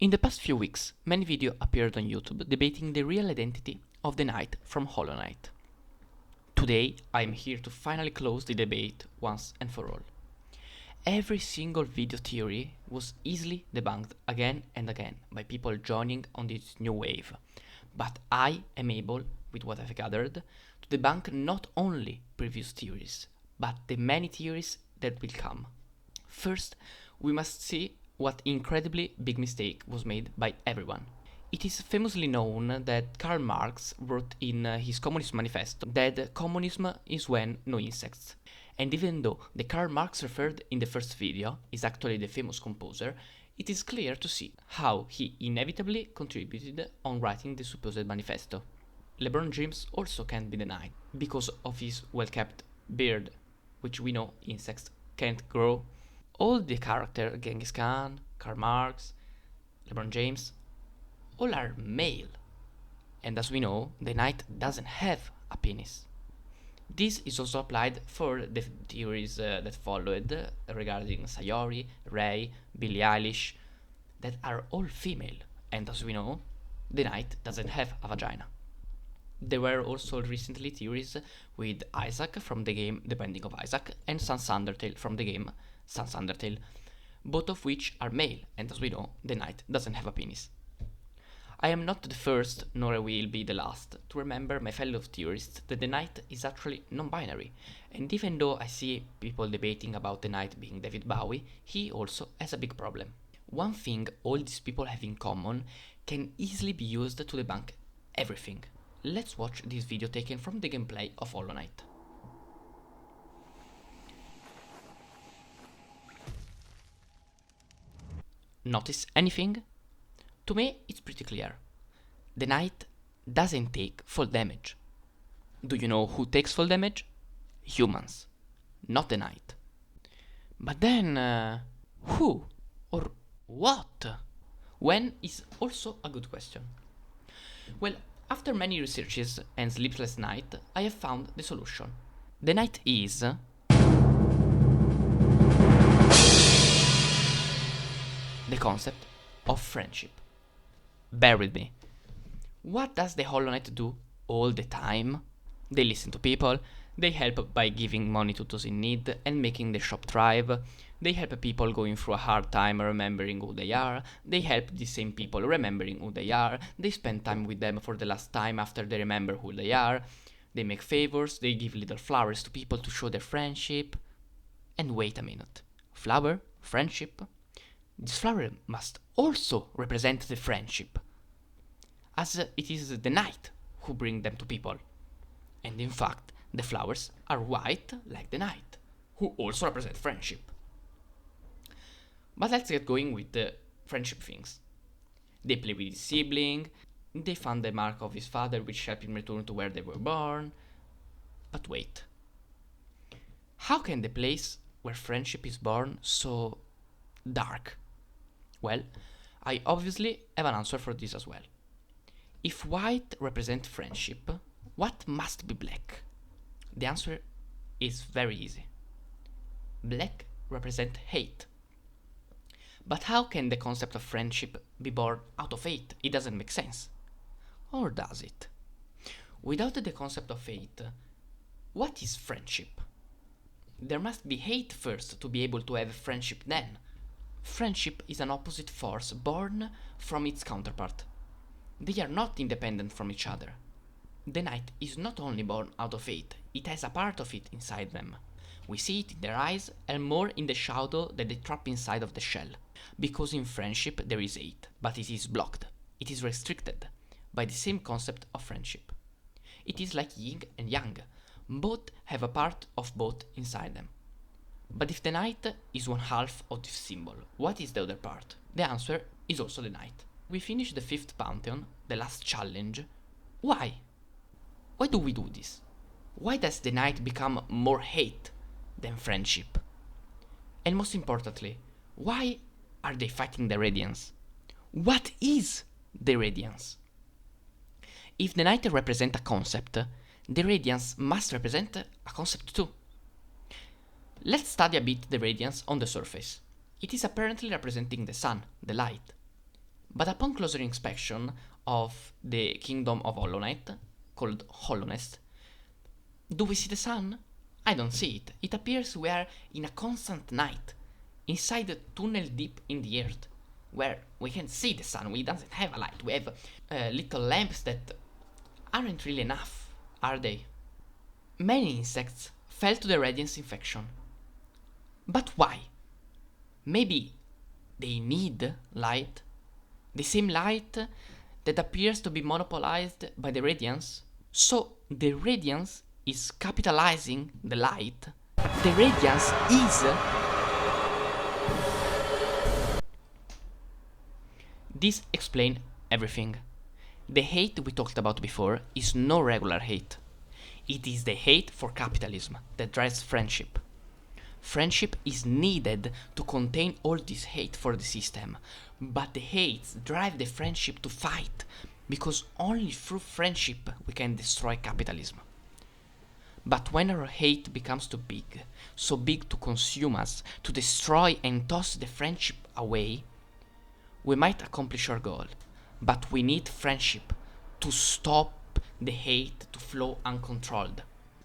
In the past few weeks, many videos appeared on YouTube debating the real identity of the Knight from Hollow Knight. Today, I am here to finally close the debate once and for all. Every single video theory was easily debunked again and again by people joining on this new wave, but I am able, with what I've gathered, to debunk not only previous theories, but the many theories that will come. First, we must see what incredibly big mistake was made by everyone. It is famously known that Karl Marx wrote in his Communist Manifesto that communism is when no insects. And even though the Karl Marx referred in the first video is actually the famous composer, it is clear to see how he inevitably contributed on writing the supposed manifesto. LeBron James also can't be denied, because of his well-kept beard, which we know insects can't grow. All the characters, Genghis Khan, Karl Marx, LeBron James, all are male. And as we know, the Knight doesn't have a penis. This is also applied for the theories that followed regarding Sayori, Rei, Billie Eilish, that are all female. And as we know, the Knight doesn't have a vagina. There were also recently theories with Isaac from the game The Binding of Isaac and Sans Undertale from the game Sans Undertale, both of which are male, and as we know, the Knight doesn't have a penis. I am not the first, nor I will be the last, to remember my fellow theorists that the Knight is actually non-binary, and even though I see people debating about the Knight being David Bowie, he also has a big problem. One thing all these people have in common can easily be used to debunk everything. Let's watch this video taken from the gameplay of Hollow Knight. Notice anything? To me, it's pretty clear. The Knight doesn't take fall damage. Do you know who takes fall damage? Humans, not the Knight. But then, who or what? When is also a good question. Well, after many researches and sleepless nights, I have found the solution. The Knight is the concept of friendship. Bear with me. What does the Hollow Knight do all the time? They listen to people, they help by giving money to those in need and making the shop thrive, they help people going through a hard time remembering who they are, they help the same people remembering who they are, they spend time with them for the last time after they remember who they are, they make favors, they give little flowers to people to show their friendship. And wait a minute. Flower? Friendship? This flower must also represent the friendship, as it is the Knight who brings them to people. And in fact, the flowers are white like the Knight, who also represent friendship. But let's get going with the friendship things. They play with his sibling, they found the mark of his father which helped him return to where they were born. But wait. How can the place where friendship is born so dark? Well, I obviously have an answer for this as well. If white represents friendship, what must be black? The answer is very easy. Black represents hate. But how can the concept of friendship be born out of hate? It doesn't make sense. Or does it? Without the concept of hate, what is friendship? There must be hate first to be able to have friendship then. Friendship is an opposite force born from its counterpart. They are not independent from each other. The Knight is not only born out of hate, it has a part of it inside them. We see it in their eyes and more in the shadow that they trap inside of the shell. Because in friendship there is hate, but it is blocked, it is restricted by the same concept of friendship. It is like yin and yang, both have a part of both inside them. But if the Knight is one half of this symbol, what is the other part? The answer is also the Knight. We finish the 5th Pantheon, the last challenge. Why? Why do we do this? Why does the Knight become more hate than friendship? And most importantly, why are they fighting the radiance? What is the radiance? If the Knight represents a concept, the radiance must represent a concept too. Let's study a bit the radiance on the surface. It is apparently representing the sun, the light. But upon closer inspection of the kingdom of Hollow Knight, called Hollowness, do we see the sun? I don't see it. It appears we are in a constant night, inside a tunnel deep in the earth, where we can see the sun. We doesn't have a light. We have little lamps that aren't really enough, are they? Many insects fell to the radiance infection. But why? Maybe they need light? The same light that appears to be monopolized by the radiance? So the radiance is capitalizing the light. The radiance is... This explains everything. The hate we talked about before is no regular hate. It is the hate for capitalism that drives friendship. Friendship is needed to contain all this hate for the system, but the hates drive the friendship to fight, because only through friendship we can destroy capitalism. But when our hate becomes too big, so big to consume us, to destroy and toss the friendship away, we might accomplish our goal, but we need friendship to stop the hate to flow uncontrolled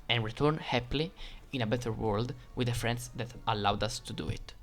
and return happily in a better world with the friends that allowed us to do it.